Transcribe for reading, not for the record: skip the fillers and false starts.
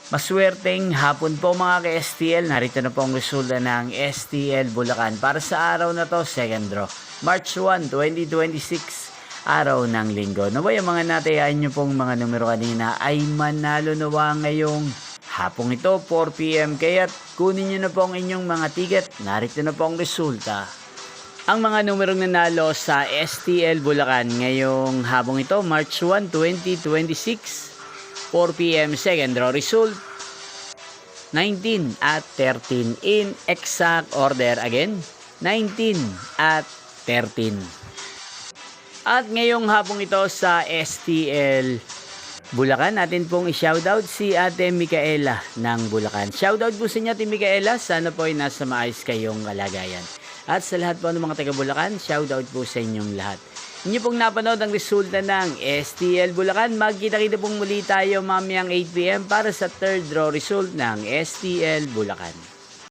Maswerteng hapon po mga ka-STL. Narito na po ang resulta ng STL Bulacan para sa araw na to, second draw. March 1, 2026, araw ng linggo. Naway ang mga natayaan nyo pong mga numero kanina ay manalo nawa ngayong hapong ito, 4 PM. Kaya't kunin nyo na po ang inyong mga ticket. Narito na po ang resulta. Ang mga numerong nanalo sa STL Bulacan ngayong hapong ito, March 1, 2026, 4 PM second draw result 19 at 13 in exact order. Again, 19 at 13. At ngayong hapong ito sa STL Bulacan, natin pong i-shoutout si Ate Micaela ng Bulacan. Shoutout po sa inyo, Ate Micaela. Sana po ay nasa maayos kayong kalagayan. At sa lahat po ng mga taga Bulacan, shoutout po sa inyong lahat. Inyo pong napanood ang resulta ng STL Bulacan. Magkita-kita pong muli tayo mamayang 8 PM para sa third draw result ng STL Bulacan.